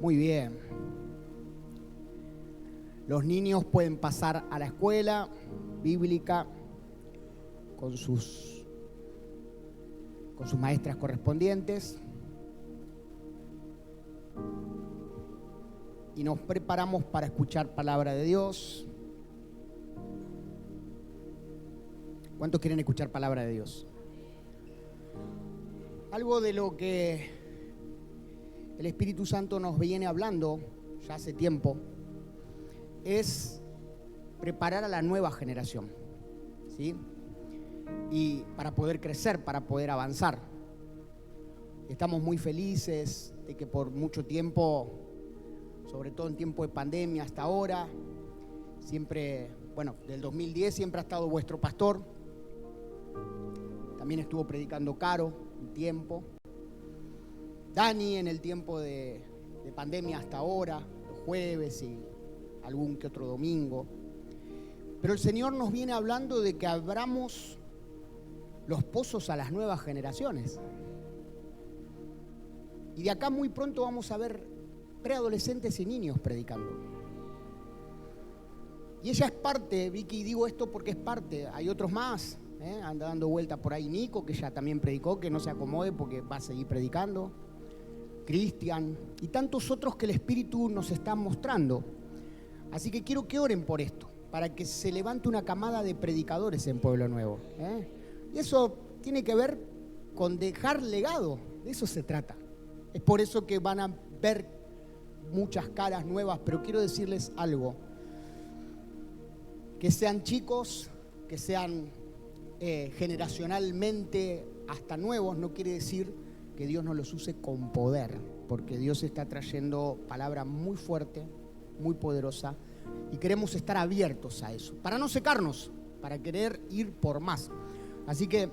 Muy bien. Los niños pueden pasar a la escuela bíblica con sus maestras correspondientes. Y nos preparamos para escuchar palabra de Dios. ¿Cuántos quieren escuchar palabra de Dios? Algo de lo que el Espíritu Santo nos viene hablando ya hace tiempo es preparar a la nueva generación, ¿sí? Y para poder crecer, para poder avanzar. Estamos muy felices de que por mucho tiempo, sobre todo en tiempo de pandemia hasta ahora, siempre, del 2010 siempre ha estado vuestro pastor. También estuvo predicando Caro un tiempo. Dani en el tiempo de pandemia hasta ahora, los jueves y algún que otro domingo. Pero el Señor nos viene hablando de que abramos los pozos a las nuevas generaciones. Y de acá muy pronto vamos a ver preadolescentes y niños predicando. Y ella es parte, Vicky, digo esto porque es parte, hay otros más, anda dando vuelta por ahí Nico, que ya también predicó, que no se acomode porque va a seguir predicando, Cristian y tantos otros que el Espíritu nos está mostrando. Así que quiero que oren por esto, para que se levante una camada de predicadores en Pueblo Nuevo. Y eso tiene que ver con dejar legado, de eso se trata. Es por eso que van a ver muchas caras nuevas, pero quiero decirles algo. Que sean chicos, que sean generacionalmente hasta nuevos, no quiere decir que Dios no los use con poder, porque Dios está trayendo palabra muy fuerte, muy poderosa, y queremos estar abiertos a eso, para no secarnos, para querer ir por más. Así que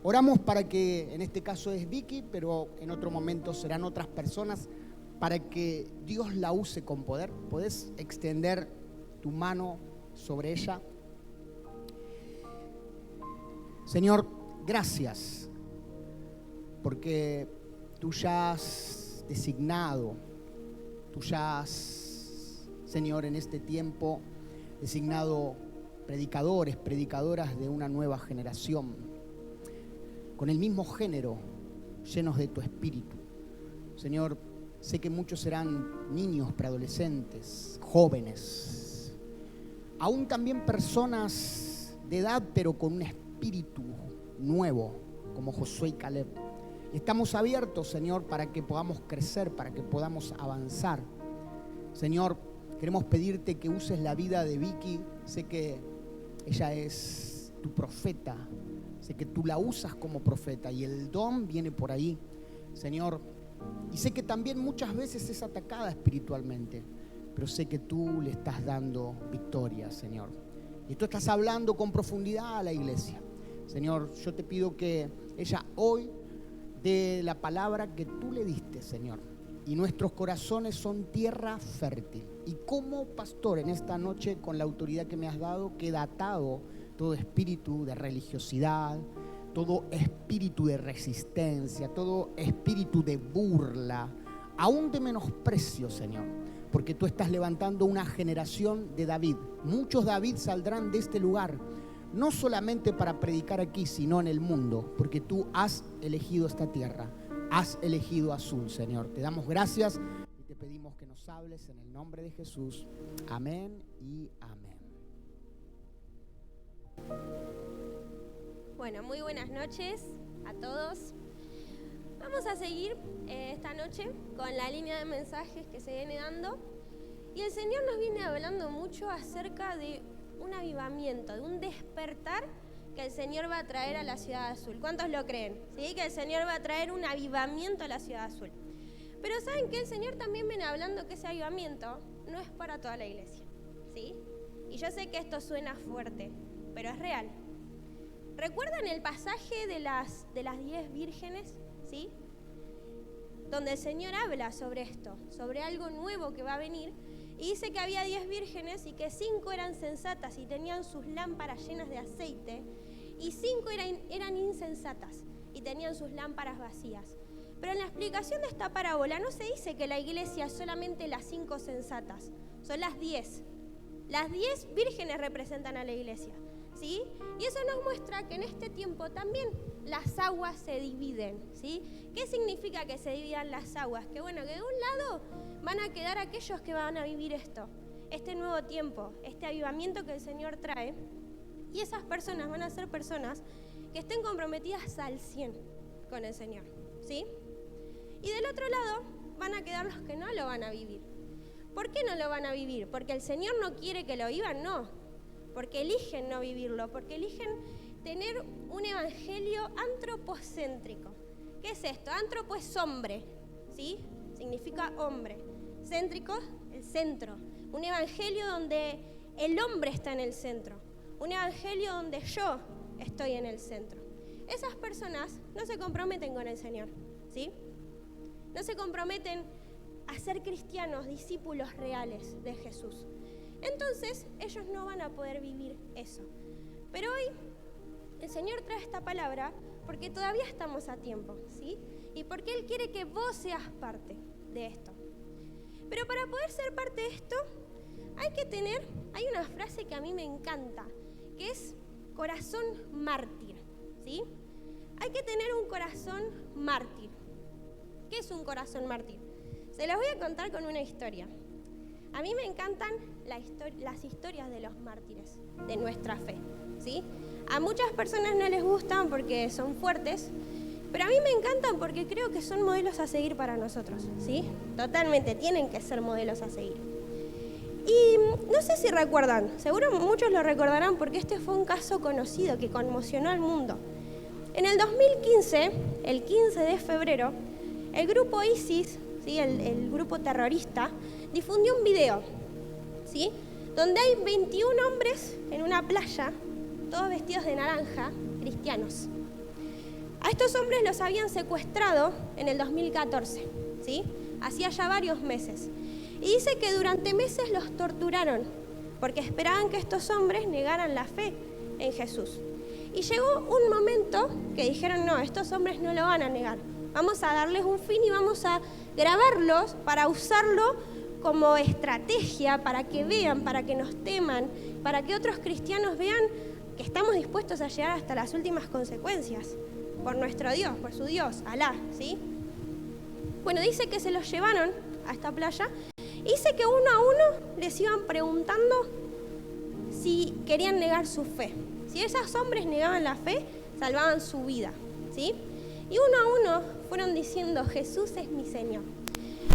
oramos para que, en este caso es Vicky, pero en otro momento serán otras personas, para que Dios la use con poder. ¿Podés extender tu mano sobre ella? Señor, gracias, porque tú ya has designado, tú ya has, Señor, en este tiempo designado predicadores, predicadoras de una nueva generación, con el mismo género, llenos de tu espíritu. Señor, sé que muchos serán niños, preadolescentes, jóvenes, aún también personas de edad, pero con un espíritu nuevo, como Josué y Caleb. Estamos abiertos, Señor, para que podamos crecer, para que podamos avanzar. Señor, queremos pedirte que uses la vida de Vicky. Sé que ella es tu profeta, sé que tú la usas como profeta y el don viene por ahí, Señor. Y sé que también muchas veces es atacada espiritualmente, pero sé que tú le estás dando victoria, Señor. Y tú estás hablando con profundidad a la iglesia. Señor, yo te pido que ella hoy dé la palabra que tú le diste, Señor. Y nuestros corazones son tierra fértil. Y como pastor en esta noche, con la autoridad que me has dado, queda atado todo espíritu de religiosidad, todo espíritu de resistencia, todo espíritu de burla, aún de menosprecio, Señor. Porque tú estás levantando una generación de David. Muchos David saldrán de este lugar, no solamente para predicar aquí, sino en el mundo, porque tú has elegido esta tierra, has elegido Azul, Señor. Te damos gracias y te pedimos que nos hables en el nombre de Jesús. Amén y amén. Bueno, muy buenas noches a todos. Vamos a seguir esta noche con la línea de mensajes que se viene dando. Y el Señor nos viene hablando mucho acerca de un avivamiento, de un despertar que el Señor va a traer a la Ciudad Azul. ¿Cuántos lo creen? ¿Sí? Que el Señor va a traer un avivamiento a la Ciudad Azul. Pero ¿saben qué? El Señor también viene hablando que ese avivamiento no es para toda la iglesia. ¿Sí? Y yo sé que esto suena fuerte, pero es real. ¿Recuerdan el pasaje de las 10 vírgenes? ¿Sí? Donde el Señor habla sobre esto, sobre algo nuevo que va a venir. Y dice que había 10 vírgenes y que 5 eran sensatas y tenían sus lámparas llenas de aceite, y 5 eran insensatas y tenían sus lámparas vacías. Pero en la explicación de esta parábola no se dice que la iglesia es solamente las 5 sensatas, son las 10. Las 10 vírgenes representan a la iglesia, ¿sí? Y eso nos muestra que en este tiempo también las aguas se dividen, ¿sí? ¿Qué significa que se dividan las aguas? Que bueno, que de un lado van a quedar aquellos que van a vivir este nuevo tiempo, este avivamiento que el Señor trae, y esas personas van a ser personas que estén comprometidas al 100 con el Señor, ¿sí? Y del otro lado van a quedar los que no lo van a vivir. ¿Por qué no lo van a vivir? ¿Porque el Señor no quiere que lo vivan? No. Porque eligen no vivirlo, porque eligen tener un evangelio antropocéntrico. ¿Qué es esto? Antropo es hombre, ¿sí? Significa hombre. Céntrico, el centro. Un evangelio donde el hombre está en el centro. Un evangelio donde yo estoy en el centro. Esas personas no se comprometen con el Señor, ¿sí? No se comprometen a ser cristianos, discípulos reales de Jesús. Entonces, ellos no van a poder vivir eso. Pero hoy, el Señor trae esta palabra porque todavía estamos a tiempo, ¿sí? Y porque Él quiere que vos seas parte de esto. Pero para poder ser parte de esto, hay una frase que a mí me encanta, que es corazón mártir, ¿sí? Hay que tener un corazón mártir. ¿Qué es un corazón mártir? Se los voy a contar con una historia. A mí me encantan las historias de los mártires, de nuestra fe, ¿sí? A muchas personas no les gustan porque son fuertes, pero a mí me encantan porque creo que son modelos a seguir para nosotros, ¿sí? Totalmente, tienen que ser modelos a seguir. Y no sé si recuerdan, seguro muchos lo recordarán porque este fue un caso conocido que conmocionó al mundo. En el 2015, el 15 de febrero, el grupo ISIS, ¿sí? el grupo terrorista, difundió un video, ¿sí? Donde hay 21 hombres en una playa, todos vestidos de naranja, cristianos. A estos hombres los habían secuestrado en el 2014, ¿sí? Hacía ya varios meses. Y dice que durante meses los torturaron, porque esperaban que estos hombres negaran la fe en Jesús. Y llegó un momento que dijeron, no, estos hombres no lo van a negar. Vamos a darles un fin y vamos a grabarlos para usarlo como estrategia, para que vean, para que nos teman, para que otros cristianos vean que estamos dispuestos a llegar hasta las últimas consecuencias por nuestro Dios, por su Dios, Alá, ¿sí? Bueno, dice que se los llevaron a esta playa y dice que uno a uno les iban preguntando si querían negar su fe. Si esos hombres negaban la fe, salvaban su vida, ¿sí? Y uno a uno fueron diciendo, Jesús es mi Señor.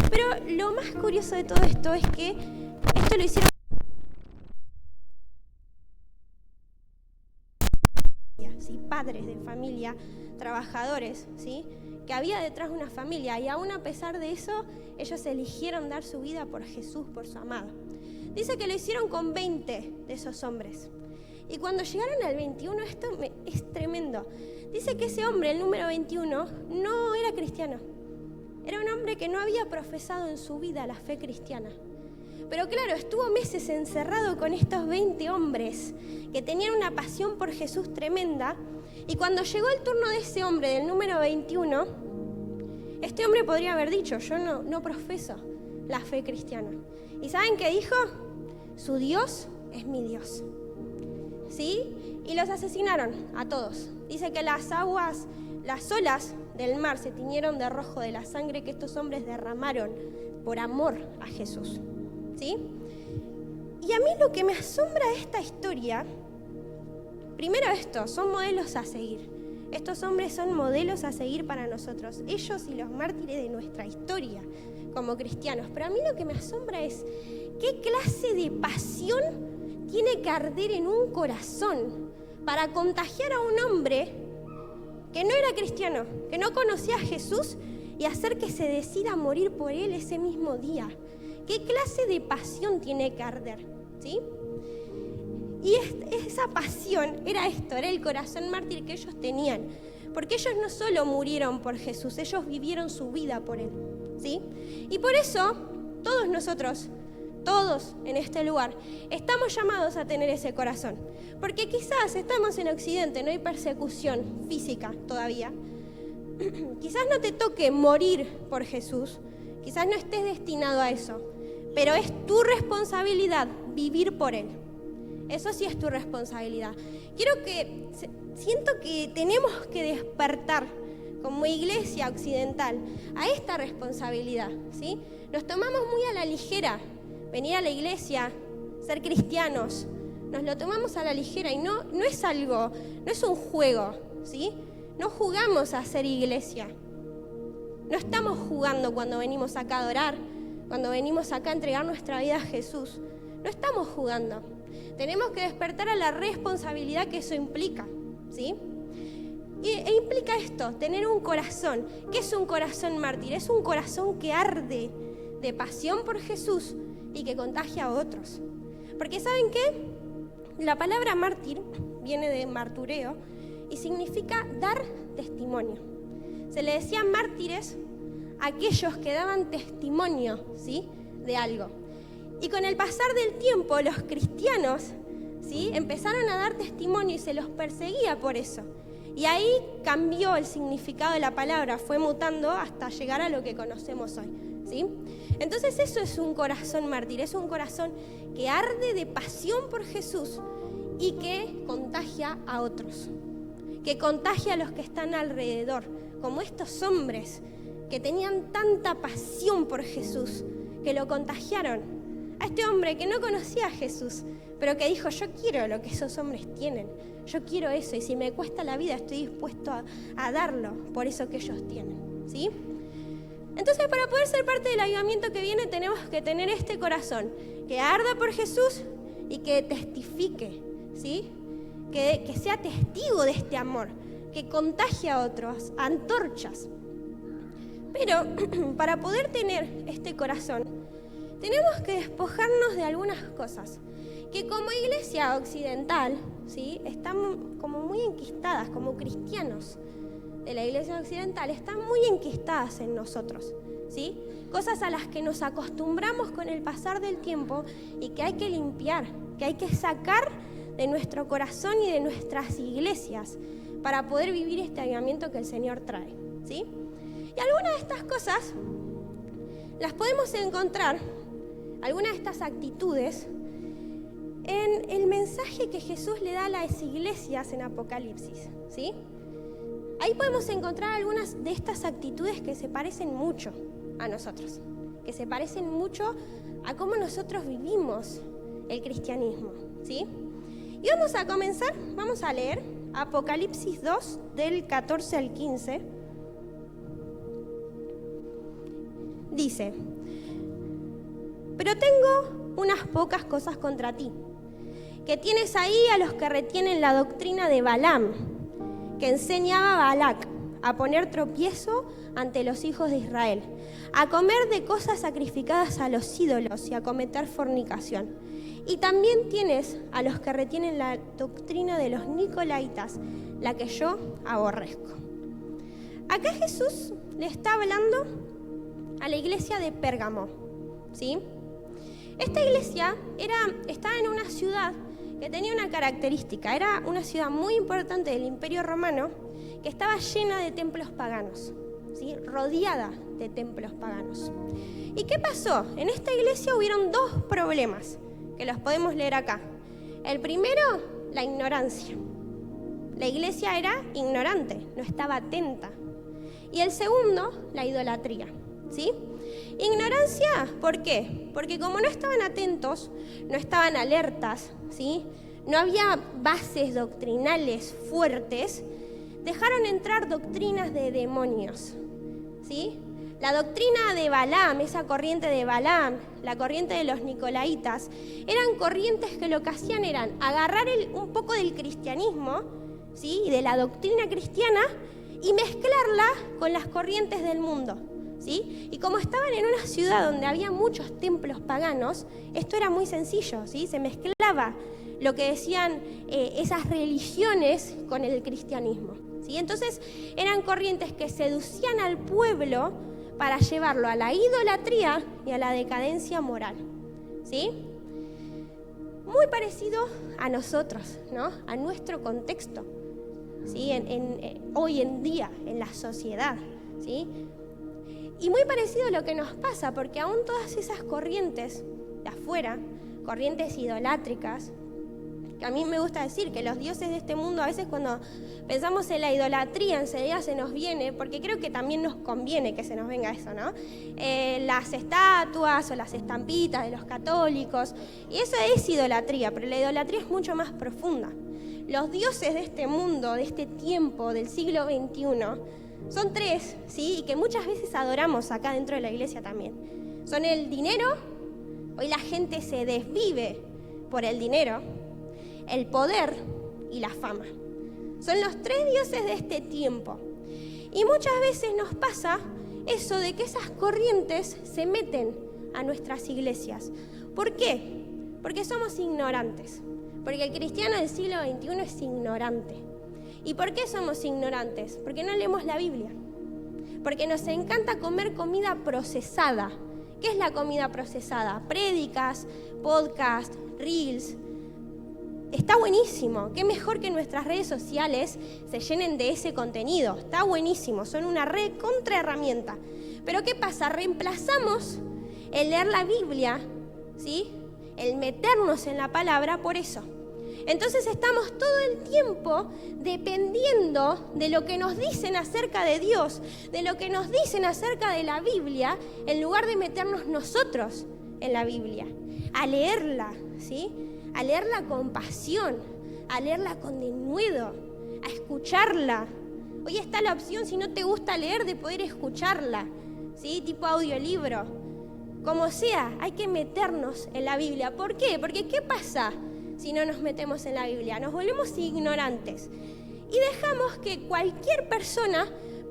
Pero lo más curioso de todo esto es que esto lo hicieron ¿sí? Padres de familia, trabajadores, ¿sí? Que había detrás una familia y aún a pesar de eso, ellos eligieron dar su vida por Jesús, por su amado. Dice que lo hicieron con 20 de esos hombres. Y cuando llegaron al 21, esto es tremendo. Dice que ese hombre, el número 21, no era cristiano. Era un hombre que no había profesado en su vida la fe cristiana. Pero claro, estuvo meses encerrado con estos 20 hombres que tenían una pasión por Jesús tremenda. Y cuando llegó el turno de ese hombre, del número 21, este hombre podría haber dicho, yo no profeso la fe cristiana. ¿Y saben qué dijo? Su Dios es mi Dios. ¿Sí? Y los asesinaron a todos. Dice que las olas del mar se tiñeron de rojo de la sangre que estos hombres derramaron por amor a Jesús. ¿Sí? Y a mí lo que me asombra de esta historia, primero esto, son modelos a seguir. Estos hombres son modelos a seguir para nosotros, ellos y los mártires de nuestra historia como cristianos. Pero a mí lo que me asombra es qué clase de pasión tiene que arder en un corazón para contagiar a un hombre que no era cristiano, que no conocía a Jesús y hacer que se decida morir por él ese mismo día. ¿Qué clase de pasión tiene que arder? ¿Sí? Y esa pasión era esto, era el corazón mártir que ellos tenían. Porque ellos no solo murieron por Jesús, ellos vivieron su vida por él. ¿Sí? Y por eso, todos nosotros, todos en este lugar, estamos llamados a tener ese corazón. Porque quizás estamos en Occidente, no hay persecución física todavía. quizás no te toque morir por Jesús, quizás no estés destinado a eso, pero es tu responsabilidad vivir por Él. Eso sí es tu responsabilidad. Siento que tenemos que despertar como iglesia occidental a esta responsabilidad, ¿sí? Nos tomamos muy a la ligera venir a la iglesia, ser cristianos, nos lo tomamos a la ligera y no es un juego, ¿sí? No jugamos a ser iglesia. No estamos jugando cuando venimos acá a adorar, cuando venimos acá a entregar nuestra vida a Jesús. No estamos jugando. Tenemos que despertar a la responsabilidad que eso implica, ¿sí? E implica esto, tener un corazón. ¿Qué es un corazón mártir? Es un corazón que arde de pasión por Jesús y que contagia a otros. Porque ¿saben qué? La palabra mártir viene de martureo y significa dar testimonio. Se le decían mártires a aquellos que daban testimonio, ¿sí?, de algo. Y con el pasar del tiempo, los cristianos, ¿sí?, empezaron a dar testimonio y se los perseguía por eso. Y ahí cambió el significado de la palabra, fue mutando hasta llegar a lo que conocemos hoy, ¿sí? Entonces eso es un corazón mártir, es un corazón que arde de pasión por Jesús y que contagia a otros, que contagia a los que están alrededor, como estos hombres que tenían tanta pasión por Jesús, que lo contagiaron. A este hombre que no conocía a Jesús, pero que dijo, yo quiero lo que esos hombres tienen, yo quiero eso, y si me cuesta la vida estoy dispuesto a darlo por eso que ellos tienen, ¿sí? Entonces, para poder ser parte del avivamiento que viene, tenemos que tener este corazón, que arda por Jesús y que testifique, ¿sí? Que sea testigo de este amor, que contagie a otros, antorchas. Pero para poder tener este corazón, tenemos que despojarnos de algunas cosas que como iglesia occidental, ¿sí?, estamos como muy enquistadas, como cristianos de la iglesia occidental, están muy enquistadas en nosotros, ¿sí? Cosas a las que nos acostumbramos con el pasar del tiempo y que hay que limpiar, que hay que sacar de nuestro corazón y de nuestras iglesias para poder vivir este avivamiento que el Señor trae, ¿sí? Y algunas de estas cosas las podemos encontrar, algunas de estas actitudes, en el mensaje que Jesús le da a las iglesias en Apocalipsis, ¿sí? Ahí podemos encontrar algunas de estas actitudes que se parecen mucho a nosotros, que se parecen mucho a cómo nosotros vivimos el cristianismo, ¿sí? Y vamos a comenzar, vamos a leer Apocalipsis 2, del 14 al 15. Dice, pero tengo unas pocas cosas contra ti, que tienes ahí a los que retienen la doctrina de Balaam, que enseñaba a Balac a poner tropiezo ante los hijos de Israel, a comer de cosas sacrificadas a los ídolos y a cometer fornicación. Y también tienes a los que retienen la doctrina de los nicolaitas, la que yo aborrezco. Acá Jesús le está hablando a la iglesia de Pérgamo, ¿sí? Esta iglesia estaba en una ciudad que tenía una característica, era una ciudad muy importante del Imperio Romano que estaba llena de templos paganos, ¿sí?, rodeada de templos paganos. ¿Y qué pasó? En esta iglesia hubieron dos problemas que los podemos leer acá. El primero, la ignorancia. La iglesia era ignorante, no estaba atenta. Y el segundo, la idolatría, ¿sí? Ignorancia, ¿por qué? Porque como no estaban atentos, no estaban alertas, ¿sí?, no había bases doctrinales fuertes, dejaron entrar doctrinas de demonios, ¿sí? La doctrina de Balaam, esa corriente de Balaam, la corriente de los nicolaitas, eran corrientes que lo que hacían eran agarrar un poco del cristianismo, ¿sí?, y de la doctrina cristiana y mezclarla con las corrientes del mundo, ¿sí? Y como estaban en una ciudad donde había muchos templos paganos, esto era muy sencillo, ¿sí? Se mezclaba lo que decían esas religiones con el cristianismo, ¿sí? Entonces eran corrientes que seducían al pueblo para llevarlo a la idolatría y a la decadencia moral, ¿sí? Muy parecido a nosotros, ¿no? A nuestro contexto. ¿sí? Hoy en día, en la sociedad, ¿sí? Y muy parecido a lo que nos pasa, porque aún todas esas corrientes de afuera, corrientes idolátricas, que a mí me gusta decir que los dioses de este mundo, a veces cuando pensamos en la idolatría, enseguida se nos viene, porque creo que también nos conviene que se nos venga eso, ¿no? Las estatuas o las estampitas de los católicos, y eso es idolatría, pero la idolatría es mucho más profunda. Los dioses de este mundo, de este tiempo, del siglo XXI, son tres, ¿sí? Y que muchas veces adoramos acá dentro de la iglesia también. Son el dinero, hoy la gente se desvive por el dinero, el poder y la fama. Son los tres dioses de este tiempo. Y muchas veces nos pasa eso de que esas corrientes se meten a nuestras iglesias. ¿Por qué? Porque somos ignorantes. Porque el cristiano del siglo XXI es ignorante. ¿Y por qué somos ignorantes? Porque no leemos la Biblia. Porque nos encanta comer comida procesada. ¿Qué es la comida procesada? Prédicas, podcasts, reels. Está buenísimo. Qué mejor que nuestras redes sociales se llenen de ese contenido. Está buenísimo. Son una recontra herramienta. Pero ¿qué pasa? Reemplazamos el leer la Biblia, ¿sí? El meternos en la palabra por eso. Entonces estamos todo el tiempo dependiendo de lo que nos dicen acerca de Dios, de lo que nos dicen acerca de la Biblia, en lugar de meternos nosotros en la Biblia, a leerla, ¿sí? A leerla con pasión, a leerla con denuedo, a escucharla. Hoy está la opción, si no te gusta leer, de poder escucharla, ¿sí? Tipo audiolibro. Como sea, hay que meternos en la Biblia. ¿Por qué? Porque ¿qué pasa si no nos metemos en la Biblia? Nos volvemos ignorantes y dejamos que cualquier persona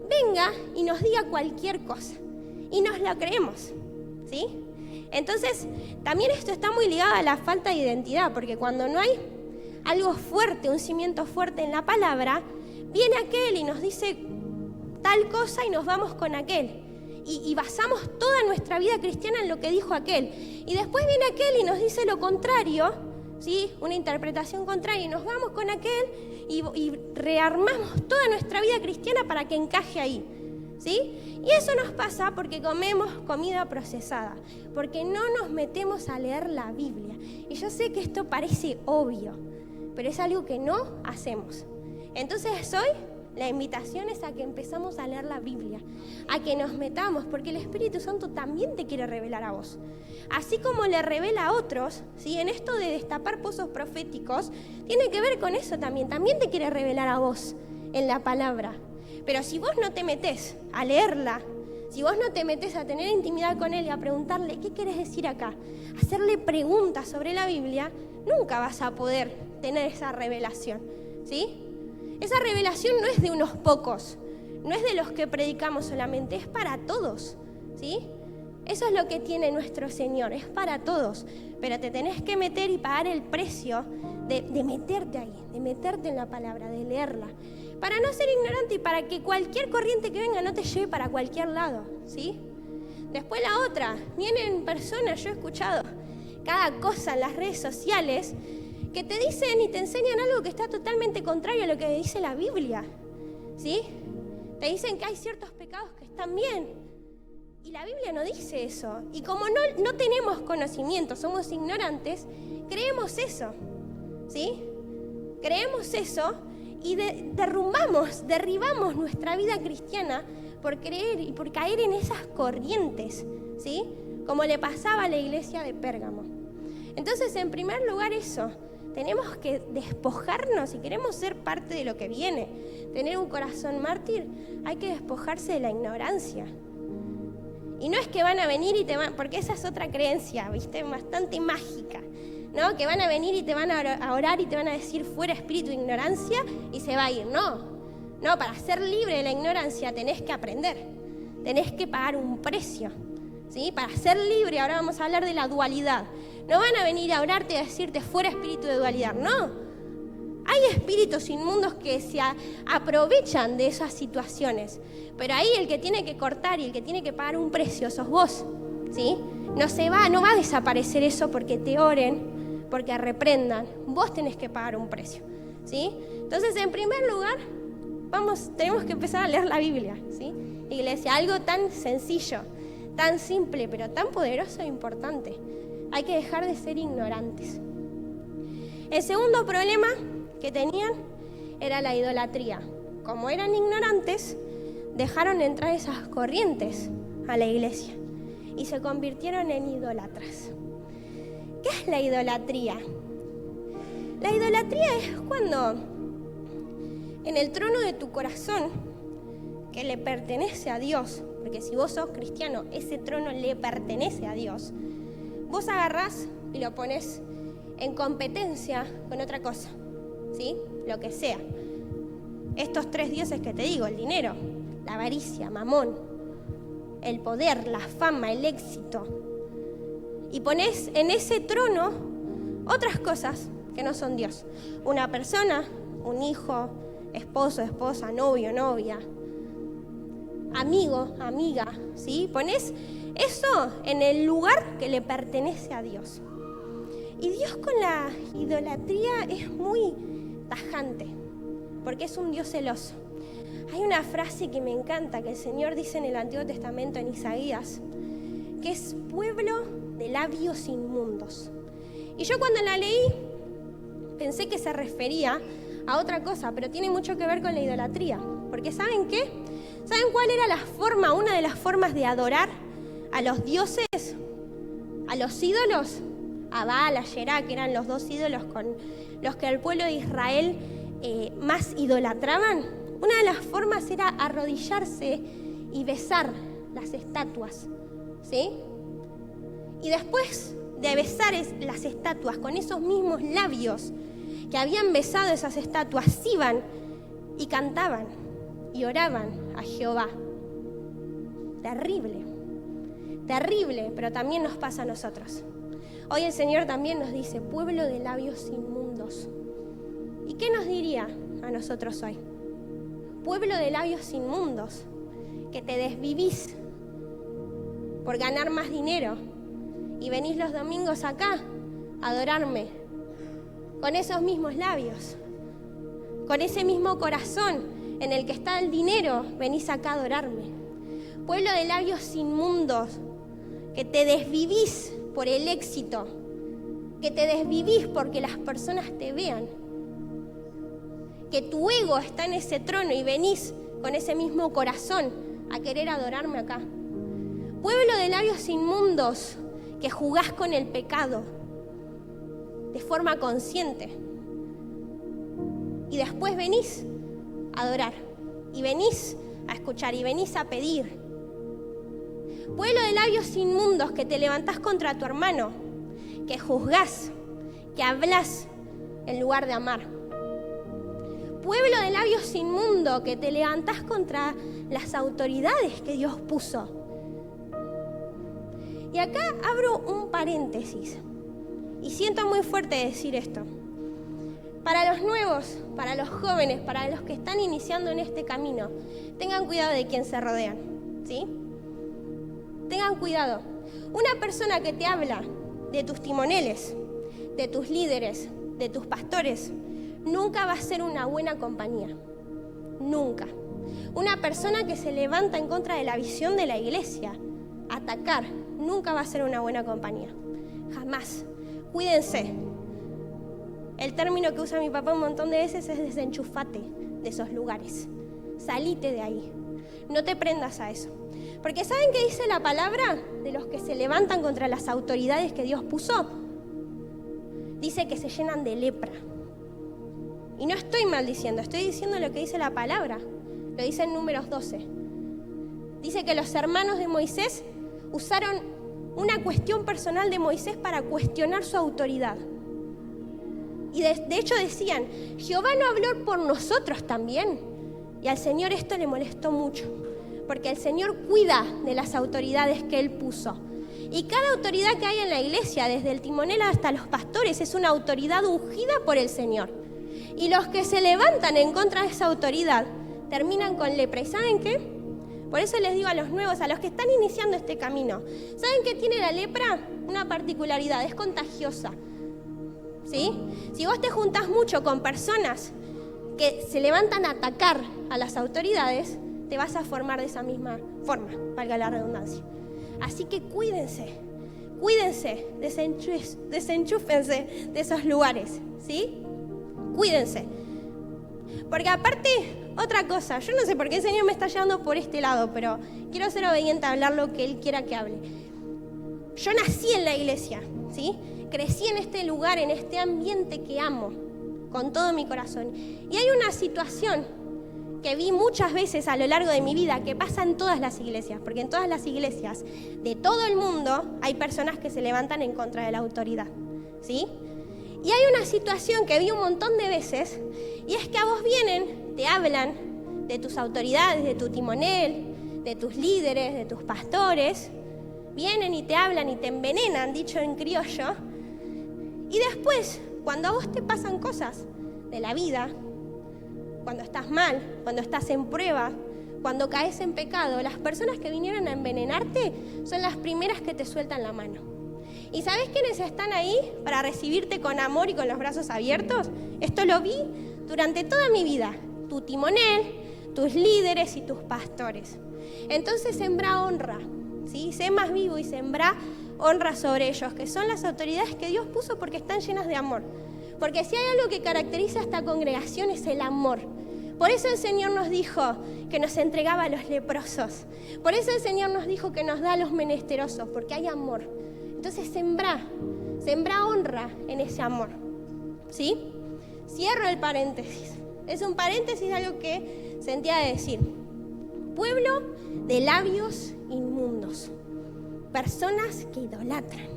venga y nos diga cualquier cosa y nos lo creemos, ¿sí? Entonces, también esto está muy ligado a la falta de identidad, porque cuando no hay algo fuerte, un cimiento fuerte en la palabra, viene aquel y nos dice tal cosa y nos vamos con aquel. Y basamos toda nuestra vida cristiana en lo que dijo aquel. Y después viene aquel y nos dice lo contrario, ¿sí? Una interpretación contraria, y nos vamos con aquel y rearmamos toda nuestra vida cristiana para que encaje ahí, ¿sí? Y eso nos pasa porque comemos comida procesada, porque no nos metemos a leer la Biblia. Y yo sé que esto parece obvio, pero es algo que no hacemos. Entonces hoy la invitación es a que empezamos a leer la Biblia, a que nos metamos, porque el Espíritu Santo también te quiere revelar a vos. Así como le revela a otros, ¿sí? En esto de destapar pozos proféticos, tiene que ver con eso también. También te quiere revelar a vos en la palabra. Pero si vos no te metés a leerla, si vos no te metés a tener intimidad con Él y a preguntarle, ¿qué querés decir acá? Hacerle preguntas sobre la Biblia, nunca vas a poder tener esa revelación, ¿sí? Esa revelación no es de unos pocos, no es de los que predicamos solamente, es para todos, ¿sí? Eso es lo que tiene nuestro Señor, es para todos, pero te tenés que meter y pagar el precio de meterte ahí, de meterte en la palabra, de leerla, para no ser ignorante y para que cualquier corriente que venga no te lleve para cualquier lado, ¿sí? Después la otra, vienen personas, yo he escuchado cada cosa en las redes sociales, que te dicen y te enseñan algo que está totalmente contrario a lo que dice la Biblia, ¿sí? Te dicen que hay ciertos pecados que están bien, y la Biblia no dice eso. Y como no tenemos conocimiento, somos ignorantes, creemos eso, ¿sí? Creemos eso y derribamos nuestra vida cristiana por creer y por caer en esas corrientes, ¿sí? Como le pasaba a la iglesia de Pérgamo. Entonces, en primer lugar, eso. Tenemos que despojarnos, si queremos ser parte de lo que viene, tener un corazón mártir, hay que despojarse de la ignorancia. Y no es que van a venir y te van, porque esa es otra creencia, ¿viste? Bastante mágica, ¿no? Que van a venir y te van a orar y te van a decir fuera espíritu de ignorancia y se va a ir. No, para ser libre de la ignorancia tenés que aprender, tenés que pagar un precio, ¿sí? Para ser libre, ahora vamos a hablar de la dualidad. No van a venir a orarte y a decirte fuera espíritu de dualidad, no. Hay espíritus inmundos que se aprovechan de esas situaciones, pero ahí el que tiene que cortar y el que tiene que pagar un precio sos vos, ¿sí? No va a desaparecer eso porque te oren, porque reprendan. Vos tenés que pagar un precio, ¿sí? Entonces, en primer lugar, tenemos que empezar a leer la Biblia, ¿sí? Iglesia, algo tan sencillo, tan simple, pero tan poderoso e importante. Hay que dejar de ser ignorantes. El segundo problema que tenían era la idolatría. Como eran ignorantes, dejaron entrar esas corrientes a la iglesia y se convirtieron en idólatras. ¿Qué es la idolatría? La idolatría es cuando en el trono de tu corazón, que le pertenece a Dios, porque si vos sos cristiano, ese trono le pertenece a Dios, vos agarrás y lo pones en competencia con otra cosa, ¿sí? Lo que sea. Estos 3 dioses que te digo, el dinero, la avaricia, Mamón, el poder, la fama, el éxito. Y pones en ese trono otras cosas que no son Dios. Una persona, un hijo, esposo, esposa, novio, novia, amigo, amiga, ¿sí? Pones eso en el lugar que le pertenece a Dios. Y Dios con la idolatría es muy tajante, porque es un Dios celoso. Hay una frase que me encanta, que el Señor dice en el Antiguo Testamento, en Isaías, que es pueblo de labios inmundos. Y yo cuando la leí, pensé que se refería a otra cosa, pero tiene mucho que ver con la idolatría. Porque ¿saben qué? ¿Saben cuál era la forma, una de las formas de adorar a los dioses, a los ídolos? A Baal, a Yerá, que eran los 2 ídolos con los que el pueblo de Israel más idolatraban. Una de las formas era arrodillarse y besar las estatuas, ¿sí? Y después de besar las estatuas con esos mismos labios que habían besado esas estatuas, iban y cantaban y oraban a Jehová. Terrible, terrible, pero también nos pasa a nosotros. Hoy el Señor también nos dice, pueblo de labios inmundos. ¿Y qué nos diría a nosotros hoy? Pueblo de labios inmundos, que te desvivís por ganar más dinero y venís los domingos acá a adorarme con esos mismos labios, con ese mismo corazón en el que está el dinero, venís acá a adorarme. Pueblo de labios inmundos, que te desvivís por el éxito, que te desvivís porque las personas te vean, que tu ego está en ese trono y venís con ese mismo corazón a querer adorarme acá. Pueblo de labios inmundos, que jugás con el pecado de forma consciente y después venís a adorar y venís a escuchar y venís a pedir. Pueblo de labios inmundos, que te levantás contra tu hermano, que juzgás, que hablás en lugar de amar. Pueblo de labios inmundos, que te levantás contra las autoridades que Dios puso. Y acá abro un paréntesis y siento muy fuerte decir esto. Para los nuevos, para los jóvenes, para los que están iniciando en este camino, tengan cuidado de quién se rodean, ¿sí? Tengan cuidado. Una persona que te habla de tus timoneles, de tus líderes, de tus pastores, nunca va a ser una buena compañía. Nunca. Una persona que se levanta en contra de la visión de la iglesia, atacar, nunca va a ser una buena compañía. Jamás. Cuídense. El término que usa mi papá un montón de veces es desenchufate de esos lugares. Salite de ahí. No te prendas a eso. Porque ¿saben qué dice la palabra de los que se levantan contra las autoridades que Dios puso? Dice que se llenan de lepra. Y no estoy maldiciendo, estoy diciendo lo que dice la palabra. Lo dice en Números 12. Dice que los hermanos de Moisés usaron una cuestión personal de Moisés para cuestionar su autoridad. Y de hecho decían, Jehová no habló por nosotros también. Y al Señor esto le molestó mucho, porque el Señor cuida de las autoridades que Él puso. Y cada autoridad que hay en la iglesia, desde el timonel hasta los pastores, es una autoridad ungida por el Señor. Y los que se levantan en contra de esa autoridad terminan con lepra. ¿Y saben qué? Por eso les digo a los nuevos, a los que están iniciando este camino, ¿saben qué tiene la lepra? Una particularidad, es contagiosa. ¿Sí? Si vos te juntás mucho con personas que se levantan a atacar a las autoridades, te vas a formar de esa misma forma, valga la redundancia. Así que cuídense, desenchúfense de esos lugares, ¿sí? Cuídense. Porque aparte, otra cosa, yo no sé por qué el Señor me está llevando por este lado, pero quiero ser obediente a hablar lo que Él quiera que hable. Yo nací en la iglesia, ¿sí? Crecí en este lugar, en este ambiente que amo con todo mi corazón. Y hay una situación que vi muchas veces a lo largo de mi vida que pasa en todas las iglesias, porque en todas las iglesias de todo el mundo hay personas que se levantan en contra de la autoridad, ¿sí? Y hay una situación que vi un montón de veces, y es que a vos vienen, te hablan de tus autoridades, de tu timonel, de tus líderes, de tus pastores, vienen y te hablan y te envenenan, dicho en criollo, y después, cuando a vos te pasan cosas de la vida, cuando estás mal, cuando estás en prueba, cuando caes en pecado, las personas que vinieron a envenenarte son las primeras que te sueltan la mano. ¿Y sabés quiénes están ahí para recibirte con amor y con los brazos abiertos? Esto lo vi durante toda mi vida. Tu timonel, tus líderes y tus pastores. Entonces sembra honra, ¿sí? Sé más vivo y sembra honra sobre ellos, que son las autoridades que Dios puso porque están llenas de amor. Porque si hay algo que caracteriza a esta congregación es el amor. Por eso el Señor nos dijo que nos entregaba a los leprosos. Por eso el Señor nos dijo que nos da a los menesterosos, porque hay amor. Entonces sembra honra en ese amor, ¿sí? Cierro el paréntesis. Es un paréntesis de algo que sentía decir. Pueblo de labios inmundos. Personas que idolatran.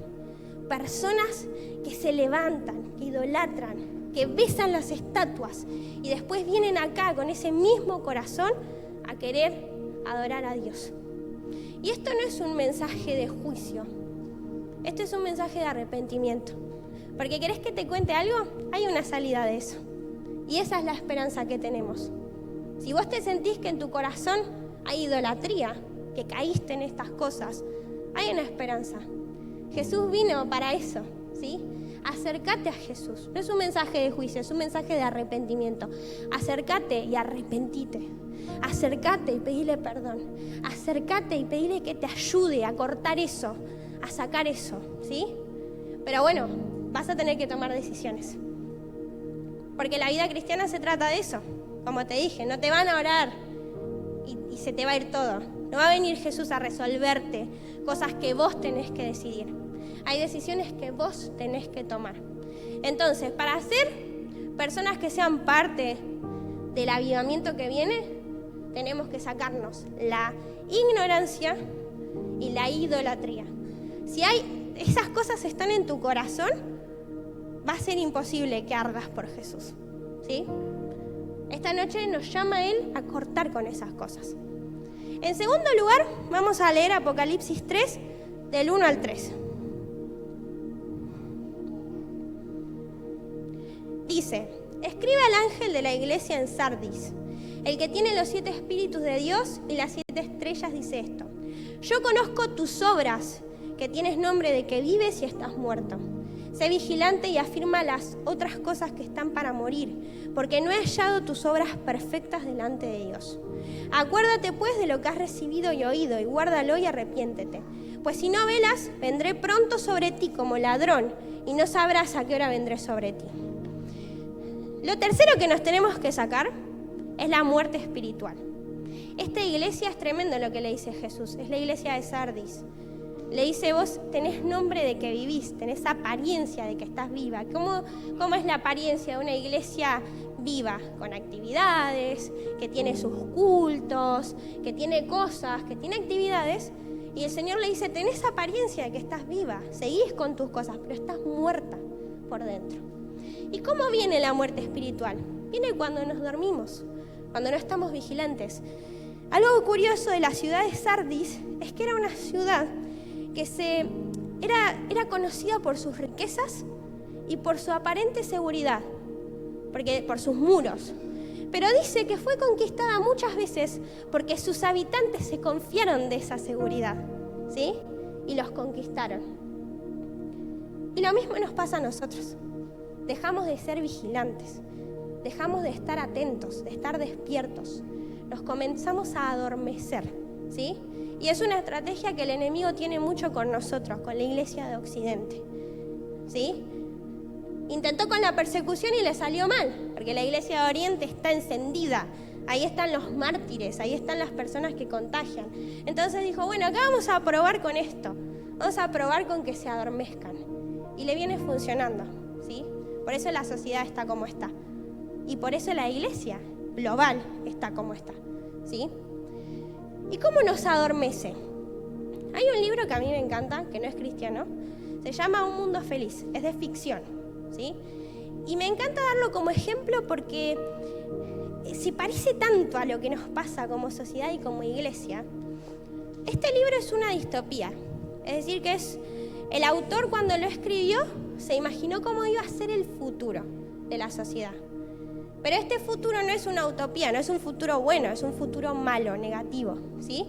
Personas que se levantan, que idolatran, que besan las estatuas y después vienen acá con ese mismo corazón a querer adorar a Dios. Y esto no es un mensaje de juicio, esto es un mensaje de arrepentimiento. Porque ¿querés que te cuente algo? Hay una salida de eso. Y esa es la esperanza que tenemos. Si vos te sentís que en tu corazón hay idolatría, que caíste en estas cosas, hay una esperanza. Jesús vino para eso, ¿sí? Acércate a Jesús. No es un mensaje de juicio, es un mensaje de arrepentimiento. Acércate y arrepentite. Acércate y pedile perdón. Acércate y pedile que te ayude a cortar eso, a sacar eso, ¿sí? Pero bueno, vas a tener que tomar decisiones. Porque la vida cristiana se trata de eso. Como te dije, no te van a orar y se te va a ir todo. No va a venir Jesús a resolverte cosas que vos tenés que decidir. Hay decisiones que vos tenés que tomar. Entonces, para ser personas que sean parte del avivamiento que viene, tenemos que sacarnos la ignorancia y la idolatría. Si esas cosas están en tu corazón, va a ser imposible que ardas por Jesús, ¿sí? Esta noche nos llama Él a cortar con esas cosas. En segundo lugar, vamos a leer Apocalipsis 3, del 1 al 3. Dice, escribe al ángel de la iglesia en Sardis, el que tiene los 7 espíritus de Dios y las 7 estrellas, dice esto. Yo conozco tus obras, que tienes nombre de que vives y estás muerto. Sé vigilante y afirma las otras cosas que están para morir, porque no he hallado tus obras perfectas delante de Dios. Acuérdate pues de lo que has recibido y oído, y guárdalo y arrepiéntete. Pues si no velas, vendré pronto sobre ti como ladrón, y no sabrás a qué hora vendré sobre ti. Lo tercero que nos tenemos que sacar es la muerte espiritual. Esta iglesia es tremendo lo que le dice Jesús, es la iglesia de Sardis. Le dice, vos tenés nombre de que vivís, tenés apariencia de que estás viva. ¿Cómo es la apariencia de una iglesia viva? Con actividades, que tiene sus cultos, que tiene cosas, que tiene actividades. Y el Señor le dice, tenés apariencia de que estás viva, seguís con tus cosas, pero estás muerta por dentro. ¿Y cómo viene la muerte espiritual? Viene cuando nos dormimos, cuando no estamos vigilantes. Algo curioso de la ciudad de Sardis es que era una ciudad que era conocida por sus riquezas y por su aparente seguridad, porque por sus muros. Pero dice que fue conquistada muchas veces porque sus habitantes se confiaron de esa seguridad, ¿sí? Y los conquistaron. Y lo mismo nos pasa a nosotros. Dejamos de ser vigilantes. dejamos de estar atentos, de estar despiertos. Nos comenzamos a adormecer, ¿sí? Y es una estrategia que el enemigo tiene mucho con nosotros, con la iglesia de Occidente, ¿sí? Intentó con la persecución y le salió mal, porque la iglesia de Oriente está encendida. Ahí están los mártires, ahí están las personas que contagian. Entonces dijo, bueno, acá vamos a probar con esto. Vamos a probar con que se adormezcan. Y le viene funcionando, ¿sí? Por eso la sociedad está como está. Y por eso la iglesia global está como está, ¿sí? ¿Y cómo nos adormece? Hay un libro que a mí me encanta, que no es cristiano, se llama Un Mundo Feliz, es de ficción, ¿sí? Y me encanta darlo como ejemplo porque se parece tanto a lo que nos pasa como sociedad y como iglesia. Este libro es una distopía, es decir, que el autor cuando lo escribió se imaginó cómo iba a ser el futuro de la sociedad. Pero este futuro no es una utopía, no es un futuro bueno, es un futuro malo, negativo, ¿sí?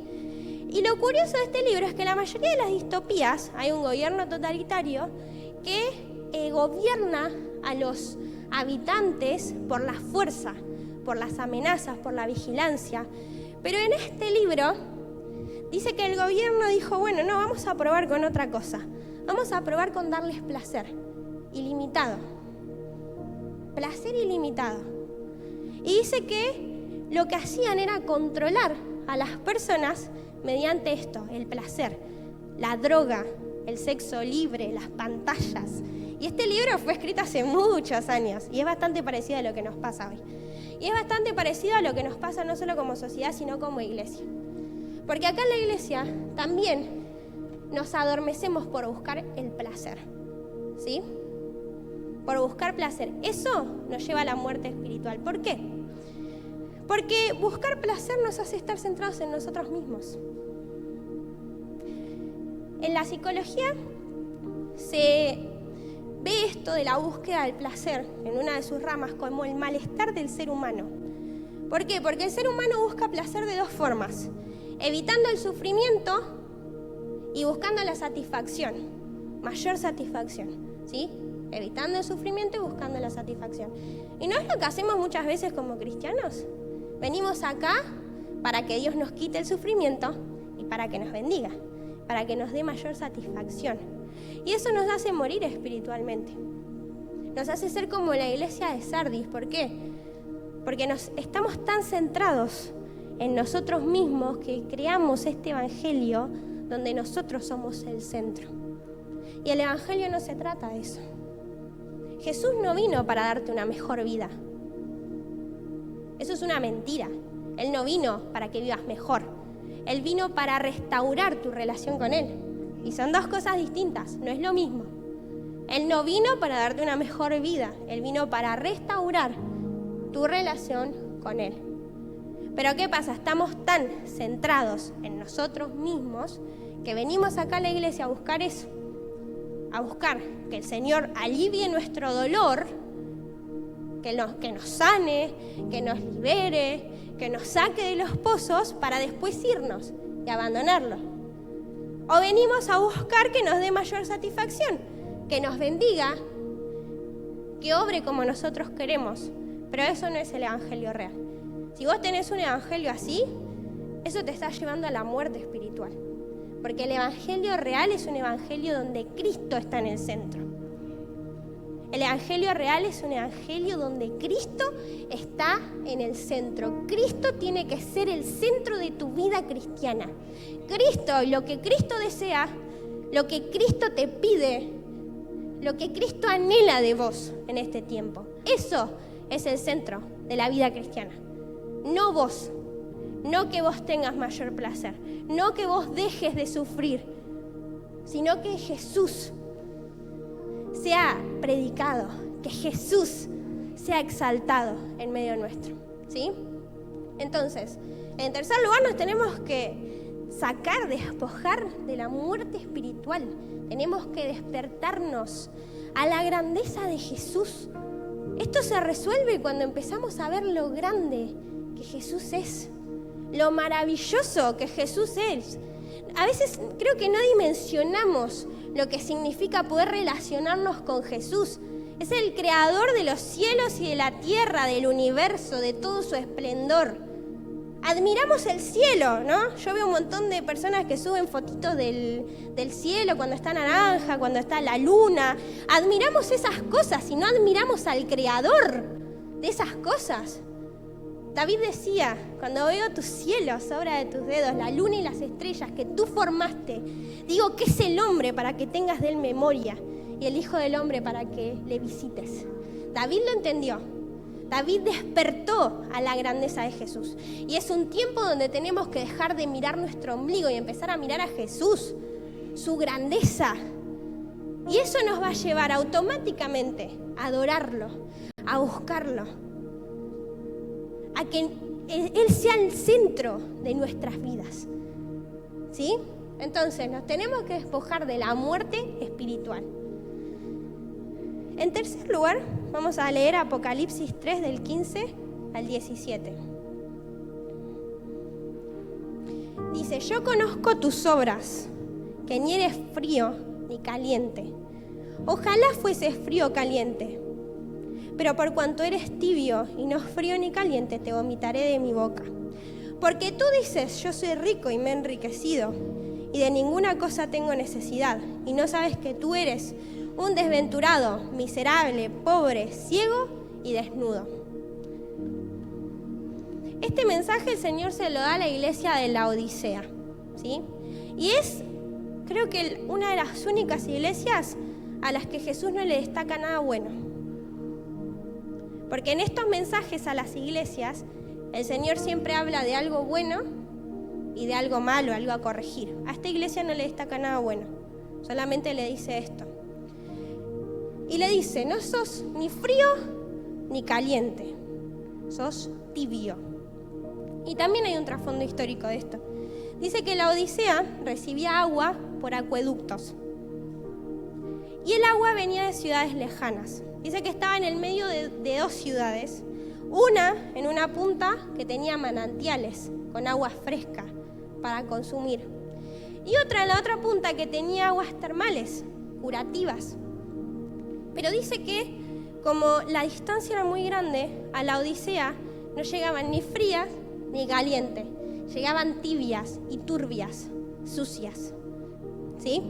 Y lo curioso de este libro es que en la mayoría de las distopías hay un gobierno totalitario que gobierna a los habitantes por la fuerza, por las amenazas, por la vigilancia. Pero en este libro dice que el gobierno dijo, bueno, no, vamos a probar con otra cosa. Vamos a probar con darles placer ilimitado. Placer ilimitado. Y dice que lo que hacían era controlar a las personas mediante esto, el placer, la droga, el sexo libre, las pantallas. Y este libro fue escrito hace muchos años y es bastante parecido a lo que nos pasa hoy. Y es bastante parecido a lo que nos pasa no solo como sociedad, sino como iglesia. Porque acá en la iglesia también nos adormecemos por buscar el placer, ¿sí? Por buscar placer. Eso nos lleva a la muerte espiritual. ¿Por qué? Porque buscar placer nos hace estar centrados en nosotros mismos. En la psicología se ve esto de la búsqueda del placer en una de sus ramas como el malestar del ser humano. ¿Por qué? Porque el ser humano busca placer de dos formas: evitando el sufrimiento y buscando la satisfacción, mayor satisfacción, ¿sí? Evitando el sufrimiento y buscando la satisfacción. ¿Y no es lo que hacemos muchas veces como cristianos? Venimos acá para que Dios nos quite el sufrimiento y para que nos bendiga, para que nos dé mayor satisfacción. Y eso nos hace morir espiritualmente. Nos hace ser como la iglesia de Sardis. ¿Por qué? Porque estamos tan centrados en nosotros mismos que creamos este evangelio donde nosotros somos el centro. Y el evangelio no se trata de eso. Jesús no vino para darte una mejor vida. Eso es una mentira. Él no vino para que vivas mejor. Él vino para restaurar tu relación con Él. Y son dos cosas distintas, no es lo mismo. Él no vino para darte una mejor vida. Él vino para restaurar tu relación con Él. Pero ¿qué pasa? Estamos tan centrados en nosotros mismos que venimos acá a la iglesia a buscar eso. A buscar que el Señor alivie nuestro dolor, que nos sane, que nos libere, que nos saque de los pozos para después irnos y abandonarlo. O venimos a buscar que nos dé mayor satisfacción, que nos bendiga, que obre como nosotros queremos. Pero eso no es el evangelio real. Si vos tenés un evangelio así, eso te está llevando a la muerte espiritual. Porque el evangelio real es un evangelio donde Cristo está en el centro. El evangelio real es un evangelio donde Cristo está en el centro. Cristo tiene que ser el centro de tu vida cristiana. Cristo, lo que Cristo desea, lo que Cristo te pide, lo que Cristo anhela de vos en este tiempo. Eso es el centro de la vida cristiana. No vos, no que vos tengas mayor placer, no que vos dejes de sufrir, sino que Jesús sea predicado, que Jesús sea exaltado en medio nuestro, ¿sí? Entonces, en tercer lugar nos tenemos que sacar, despojar de la muerte espiritual. Tenemos que despertarnos a la grandeza de Jesús. Esto se resuelve cuando empezamos a ver lo grande que Jesús es, lo maravilloso que Jesús es. A veces creo que no dimensionamos lo que significa poder relacionarnos con Jesús. Es el creador de los cielos y de la tierra, del universo, de todo su esplendor. Admiramos el cielo, ¿no? Yo veo un montón de personas que suben fotitos del cielo cuando está naranja, cuando está la luna. Admiramos esas cosas y no admiramos al creador de esas cosas. David decía, cuando veo tus cielos, obra de tus dedos, la luna y las estrellas que tú formaste, digo, ¿qué es el hombre para que tengas de él memoria? Y el Hijo del Hombre para que le visites. David lo entendió. David despertó a la grandeza de Jesús. Y es un tiempo donde tenemos que dejar de mirar nuestro ombligo y empezar a mirar a Jesús, su grandeza. Y eso nos va a llevar automáticamente a adorarlo, a buscarlo, a que Él sea el centro de nuestras vidas. ¿Sí? Entonces nos tenemos que despojar de la muerte espiritual. En tercer lugar, vamos a leer Apocalipsis 3 del 15 al 17. Dice, yo conozco tus obras, que ni eres frío ni caliente. Ojalá fueses frío o caliente, pero por cuanto eres tibio y no frío ni caliente, te vomitaré de mi boca. Porque tú dices, yo soy rico y me he enriquecido, y de ninguna cosa tengo necesidad, y no sabes que tú eres un desventurado, miserable, pobre, ciego y desnudo. Este mensaje el Señor se lo da a la iglesia de Laodicea, ¿sí? Y es, creo que una de las únicas iglesias a las que Jesús no le destaca nada bueno. Porque en estos mensajes a las iglesias, el Señor siempre habla de algo bueno y de algo malo, algo a corregir. A esta iglesia no le destaca nada bueno, solamente le dice esto. Y le dice, no sos ni frío ni caliente, sos tibio. Y también hay un trasfondo histórico de esto. Dice que la Odisea recibía agua por acueductos. Y el agua venía de ciudades lejanas. Dice que estaba en el medio de dos ciudades. Una en una punta que tenía manantiales con agua fresca para consumir. Y otra en la otra punta que tenía aguas termales, curativas. Pero dice que como la distancia era muy grande, a la Odisea no llegaban ni frías ni calientes. Llegaban tibias y turbias, sucias. ¿Sí?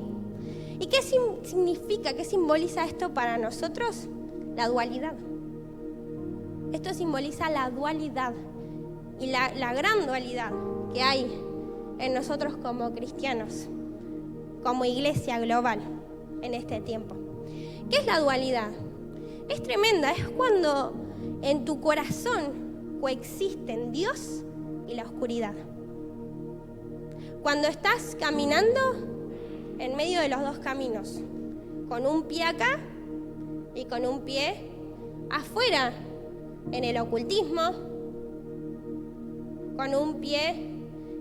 ¿Y qué significa, qué simboliza esto para nosotros? La dualidad. Esto simboliza la dualidad y la gran dualidad que hay en nosotros como cristianos, como iglesia global en este tiempo. ¿Qué es la dualidad? Es tremenda, es cuando en tu corazón coexisten Dios y la oscuridad. Cuando estás caminando en medio de los dos caminos, con un pie acá y con un pie afuera, en el ocultismo, con un pie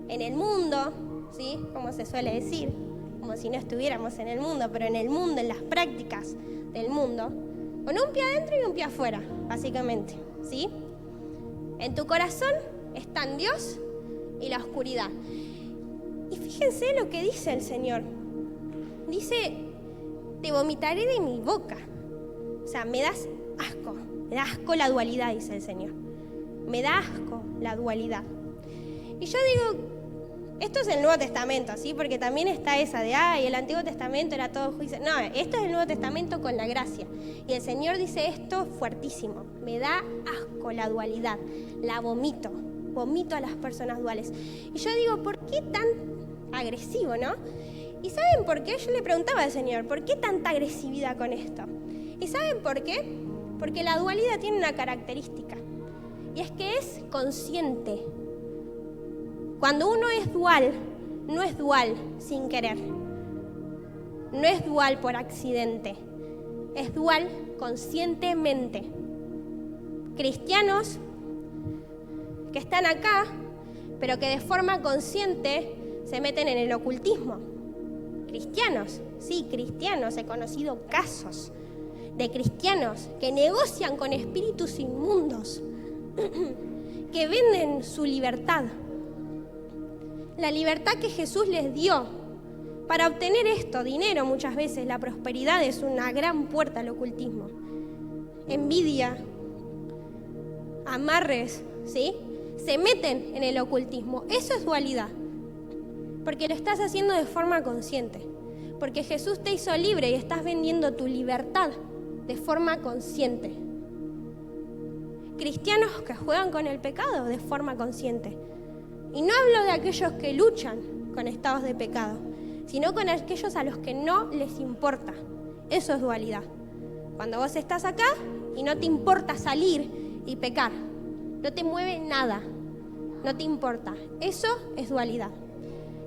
en el mundo, ¿sí? Como se suele decir, como si no estuviéramos en el mundo, pero en el mundo, en las prácticas del mundo, con un pie adentro y un pie afuera, básicamente, ¿sí? En tu corazón están Dios y la oscuridad. Y fíjense lo que dice el Señor. Dice, te vomitaré de mi boca. O sea, me das asco la dualidad, dice el Señor. Me da asco la dualidad. Y yo digo, esto es el Nuevo Testamento, ¿sí? Porque también está esa de, el Antiguo Testamento era todo juicio. No, esto es el Nuevo Testamento con la gracia. Y el Señor dice esto fuertísimo. Me da asco la dualidad. La vomito a las personas duales. Y yo digo, ¿por qué tan agresivo, no? ¿Y saben por qué? Yo le preguntaba al Señor, ¿por qué tanta agresividad con esto? ¿Y saben por qué? Porque la dualidad tiene una característica. Y es que es consciente. Cuando uno es dual, no es dual sin querer. No es dual por accidente. Es dual conscientemente. Cristianos que están acá, pero que de forma consciente se meten en el ocultismo. Cristianos, sí, cristianos. He conocido casos de cristianos que negocian con espíritus inmundos, que venden su libertad. La libertad que Jesús les dio para obtener esto, dinero muchas veces, la prosperidad es una gran puerta al ocultismo. envidia, amarres, ¿sí? Se meten en el ocultismo. Eso es dualidad, porque lo estás haciendo de forma consciente, porque Jesús te hizo libre y estás vendiendo tu libertad de forma consciente. Cristianos que juegan con el pecado de forma consciente. Y no hablo de aquellos que luchan con estados de pecado, sino con aquellos a los que no les importa. Eso es dualidad. Cuando vos estás acá y no te importa salir y pecar, no te mueve nada, no te importa. Eso es dualidad.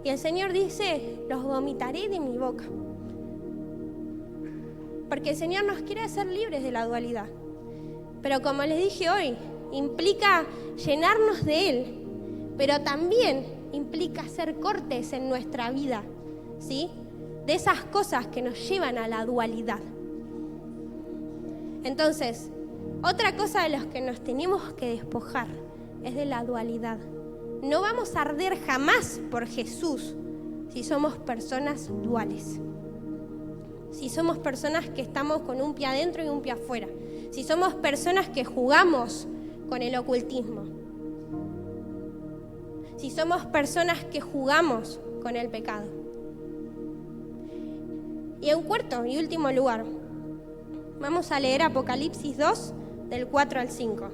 Y el Señor dice, los vomitaré de mi boca. Porque el Señor nos quiere hacer libres de la dualidad. Pero como les dije hoy, implica llenarnos de Él, pero también implica hacer cortes en nuestra vida, ¿sí? De esas cosas que nos llevan a la dualidad. Entonces, otra cosa de los que nos tenemos que despojar es de la dualidad. No vamos a arder jamás por Jesús si somos personas duales. Si somos personas que estamos con un pie adentro y un pie afuera. Si somos personas que jugamos con el ocultismo. Si somos personas que jugamos con el pecado. Y en cuarto y último lugar, vamos a leer Apocalipsis 2, del 4 al 5.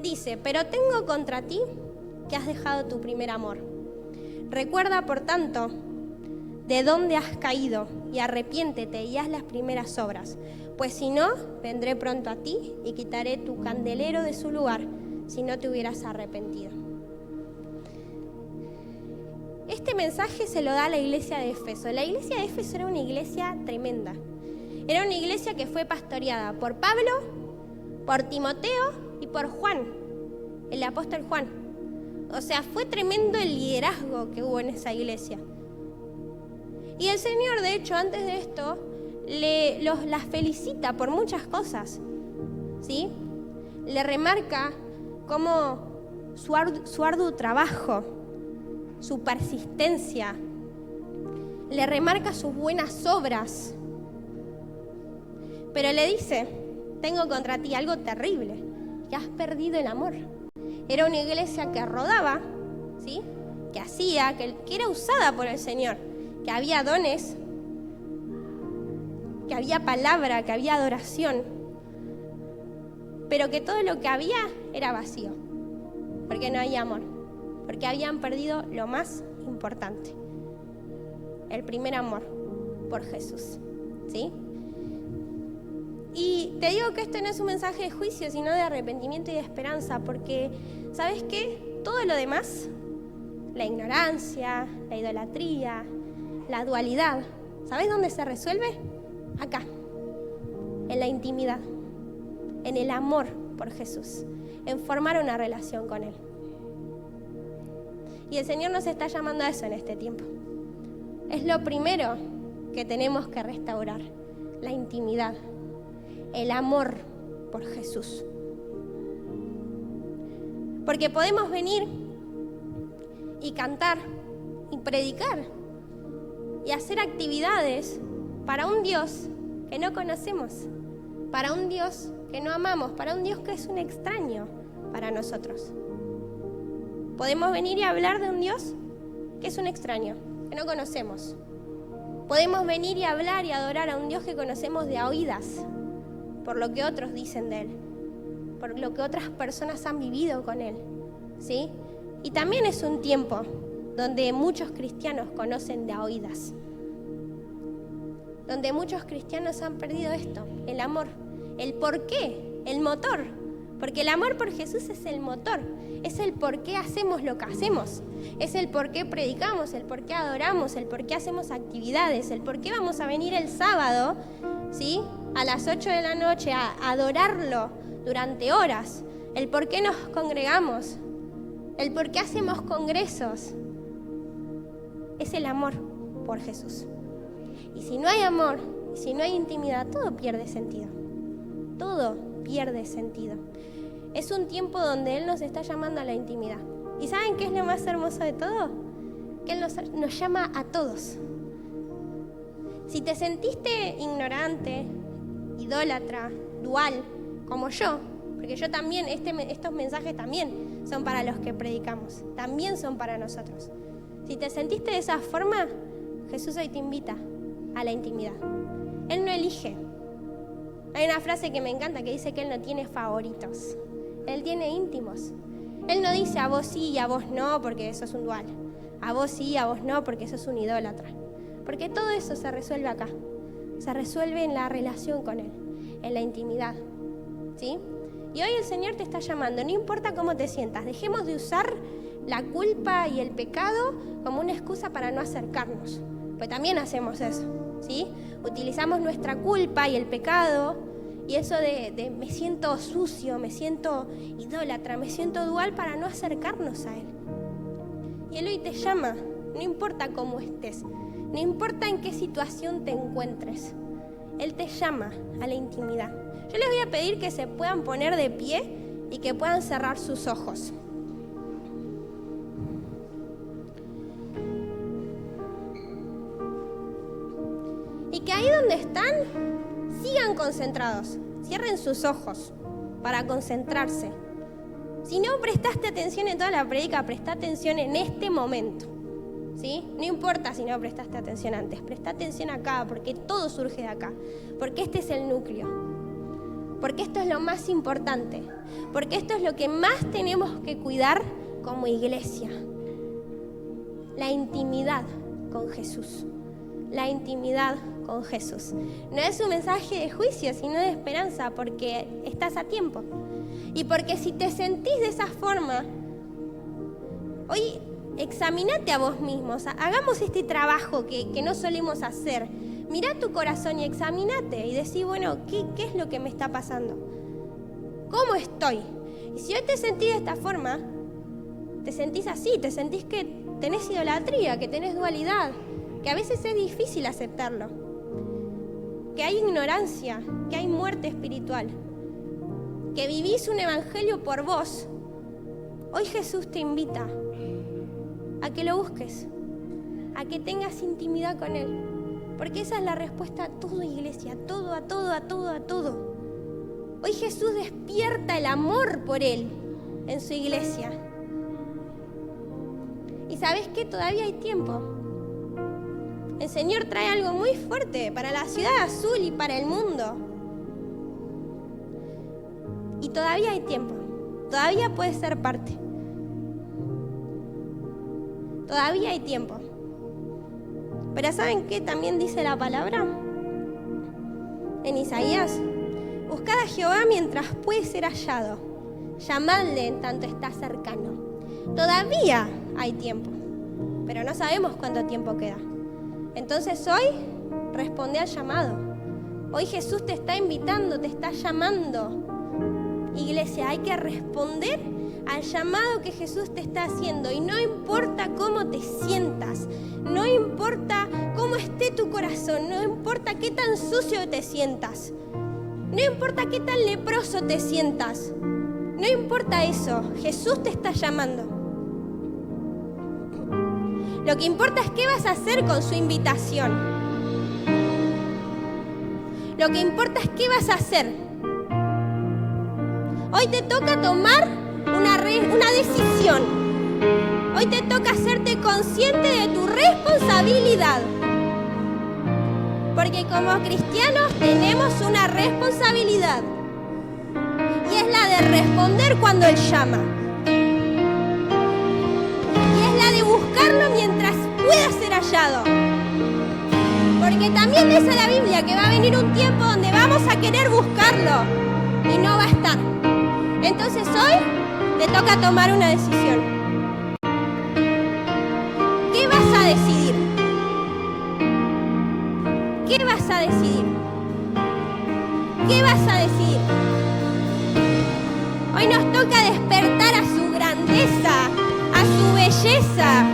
Dice, pero tengo contra ti que has dejado tu primer amor. Recuerda, por tanto, de dónde has caído y arrepiéntete y haz las primeras obras. Pues si no, vendré pronto a ti y quitaré tu candelero de su lugar si no te hubieras arrepentido. Este mensaje se lo da a la iglesia de Éfeso. La iglesia de Éfeso era una iglesia tremenda. Era una iglesia que fue pastoreada por Pablo, por Timoteo y por Juan, el apóstol Juan. O sea, fue tremendo el liderazgo que hubo en esa iglesia. Y el Señor, de hecho, antes de esto, las felicita por muchas cosas, ¿sí? Le remarca cómo su arduo trabajo, su persistencia, le remarca sus buenas obras. Pero le dice, tengo contra ti algo terrible, que has perdido el amor. Era una iglesia que rodaba, ¿sí? Que hacía, que era usada por el Señor, que había dones, que había palabra, que había adoración, pero que todo lo que había era vacío, porque no había amor, porque habían perdido lo más importante, el primer amor por Jesús, ¿sí? Y te digo que esto no es un mensaje de juicio, sino de arrepentimiento y de esperanza, porque, ¿sabes qué? Todo lo demás, la ignorancia, la idolatría, la dualidad, ¿sabes dónde se resuelve? Acá, en la intimidad, en el amor por Jesús, en formar una relación con Él. Y el Señor nos está llamando a eso en este tiempo. Es lo primero que tenemos que restaurar, la intimidad, el amor por Jesús. Porque podemos venir y cantar y predicar y hacer actividades para un Dios que no conocemos, para un Dios que no amamos, para un Dios que es un extraño para nosotros. Podemos venir y hablar de un Dios que es un extraño, que no conocemos. Podemos venir y hablar y adorar a un Dios que conocemos de a oídas, por lo que otros dicen de Él, por lo que otras personas han vivido con Él, ¿sí? Y también es un tiempo donde muchos cristianos conocen de a oídas, donde muchos cristianos han perdido esto, el amor, el por qué, el motor, porque el amor por Jesús es el motor, es el por qué hacemos lo que hacemos, es el por qué predicamos, el por qué adoramos, el por qué hacemos actividades, el por qué vamos a venir el sábado, ¿sí? A las 8 de la noche a adorarlo durante horas, el por qué nos congregamos, el por qué hacemos congresos, es el amor por Jesús. Y si no hay amor, si no hay intimidad, todo pierde sentido. Todo pierde sentido. Es un tiempo donde Él nos está llamando a la intimidad. ¿Y saben qué es lo más hermoso de todo? Que Él nos llama a todos. Si te sentiste ignorante, idólatra, dual, como yo, porque yo también, estos mensajes también son para los que predicamos, también son para nosotros. Si te sentiste de esa forma, Jesús hoy te invita a la intimidad. Él no elige. Hay una frase que me encanta que dice que Él no tiene favoritos. Él tiene íntimos. Él no dice a vos sí y a vos no porque sos un dual. A vos sí y a vos no porque sos un idólatra. Porque todo eso se resuelve acá. Se resuelve en la relación con Él, en la intimidad. ¿Sí? Y hoy el Señor te está llamando, no importa cómo te sientas. Dejemos de usar la culpa y el pecado como una excusa para no acercarnos. Pues también hacemos eso, ¿sí? Utilizamos nuestra culpa y el pecado y eso de me siento sucio, me siento idólatra, me siento dual para no acercarnos a Él. Y Él hoy te llama, no importa cómo estés, no importa en qué situación te encuentres. Él te llama a la intimidad. Yo les voy a pedir que se puedan poner de pie y que puedan cerrar sus ojos. Y que ahí donde están, sigan concentrados. Cierren sus ojos para concentrarse. Si no prestaste atención en toda la prédica, presta atención en este momento. ¿Sí? No importa si no prestaste atención antes, presta atención acá, porque todo surge de acá. Porque este es el núcleo. Porque esto es lo más importante. Porque esto es lo que más tenemos que cuidar como iglesia. La intimidad con Jesús. La intimidad con Jesús. No es un mensaje de juicio, sino de esperanza, porque estás a tiempo. Y porque si te sentís de esa forma, hoy examinate a vos mismos. Hagamos este trabajo que no solemos hacer. Mirá tu corazón y examinate y decí, bueno, ¿qué es lo que me está pasando? ¿Cómo estoy? Y si hoy te sentís de esta forma, te sentís así, te sentís que tenés idolatría, que tenés dualidad, que a veces es difícil aceptarlo, que hay ignorancia, que hay muerte espiritual, que vivís un evangelio por vos, hoy Jesús te invita a que lo busques, a que tengas intimidad con Él, porque esa es la respuesta a todo, iglesia, a todo. Hoy Jesús despierta el amor por Él en su iglesia. Y ¿sabes qué? Todavía hay tiempo. El Señor trae algo muy fuerte para la ciudad azul y para el mundo. Y todavía hay tiempo. Todavía puedes ser parte. Todavía hay tiempo. Pero ¿saben qué también dice la palabra? En Isaías, buscad a Jehová mientras puede ser hallado. Llamadle en tanto está cercano. Todavía hay tiempo, pero no sabemos cuánto tiempo queda. Entonces hoy responde al llamado. Hoy Jesús te está invitando, te está llamando. Iglesia, hay que responder al llamado que Jesús te está haciendo. Y no importa cómo te sientas, no importa cómo esté tu corazón, no importa qué tan sucio te sientas, no importa qué tan leproso te sientas, no importa eso, Jesús te está llamando. Lo que importa es qué vas a hacer con su invitación. Lo que importa es qué vas a hacer. Hoy te toca tomar una decisión. Hoy te toca hacerte consciente de tu responsabilidad. Porque como cristianos tenemos una responsabilidad. Y es la de responder cuando Él llama. Y es la de buscarlo mientras pueda ser hallado. Porque también dice la Biblia que va a venir un tiempo donde vamos a querer buscarlo y no va a estar. Entonces hoy te toca tomar una decisión. ¿Qué vas a decidir? ¿Qué vas a decidir? ¿Qué vas a decidir? Hoy nos toca despertar a su grandeza, a su belleza.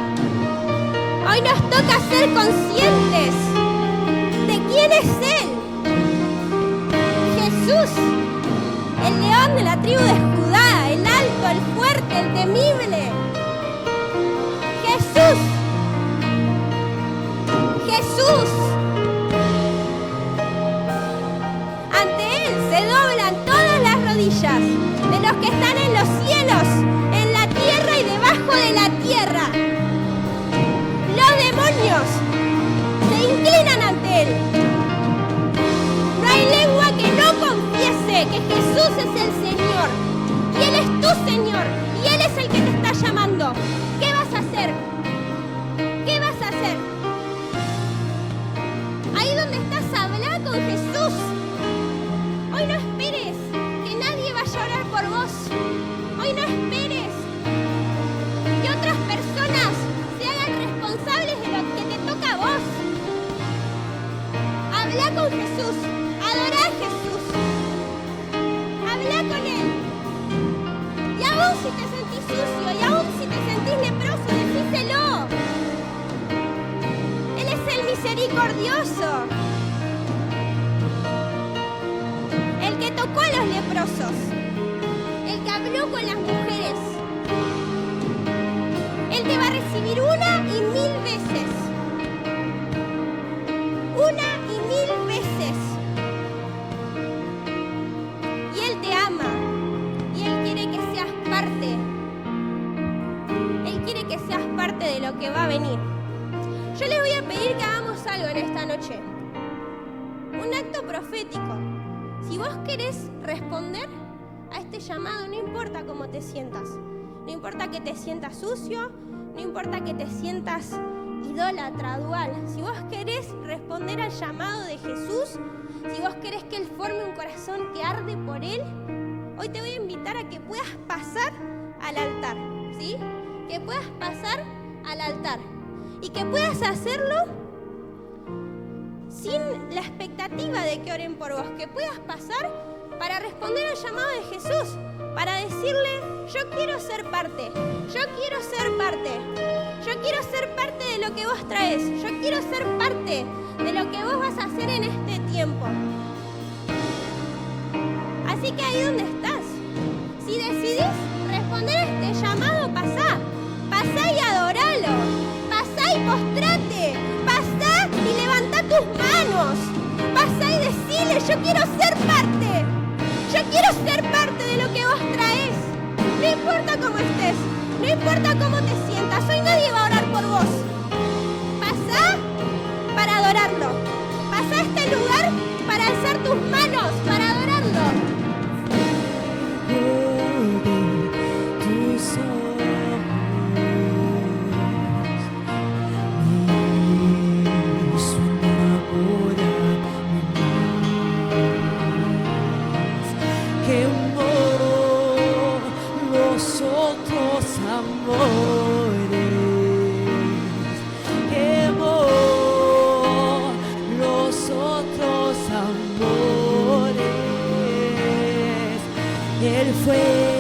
Hoy nos toca ser conscientes de quién es Él. Jesús, el león de la tribu de Judá, el alto, el fuerte, el temible. Jesús. tu Señor y Él es el que te está llamando. ¿Qué vas a hacer? ¿Qué vas a hacer? Ahí donde estás, habla con Jesús. Hoy no esperes que nadie vaya a orar por vos. Hoy no esperes que otras personas se hagan responsables de lo que te toca a vos. Habla con Jesús, adorá a Jesús, habla con Él. Y aún si te sentís sucio, y aún si te sentís leproso, decíselo. Él es el misericordioso, el que tocó a los leprosos, el que habló con las mujeres. Él te va a recibir 1 y 1000 veces. 1 y 1000 veces. Y Él te ama. Y Él quiere que seas parte. Él quiere que seas parte de lo que va a venir. Yo les voy a pedir que hagamos algo en esta noche. Un acto profético. Si vos querés responder a este llamado, no importa cómo te sientas. No importa que te sientas sucio, no importa que te sientas idólatra, dual. Si vos querés responder al llamado de Jesús, si vos querés que Él forme un corazón que arde por Él, hoy te voy a invitar a que puedas pasar al altar, ¿sí? Que puedas pasar al altar y que puedas hacerlo sin la expectativa de que oren por vos, que puedas pasar para responder al llamado de Jesús, para decirle: yo quiero ser parte, yo quiero ser parte, yo quiero ser parte de lo que vos traes, yo quiero ser parte de lo que vos vas a hacer en este tiempo. Así que ahí donde estás, si decidís responder a este llamado, pasá y adoralo, pasá y postrate, pasá y levantá tus manos, pasá y decile: yo quiero ser parte, yo quiero ser parte de lo que vos traes. No importa cómo estés, no importa cómo te sientas, hoy nadie va a orar por vos. Pasá para adorarlo, pasá a este lugar para alzar tus manos, para adorarlo. Él fue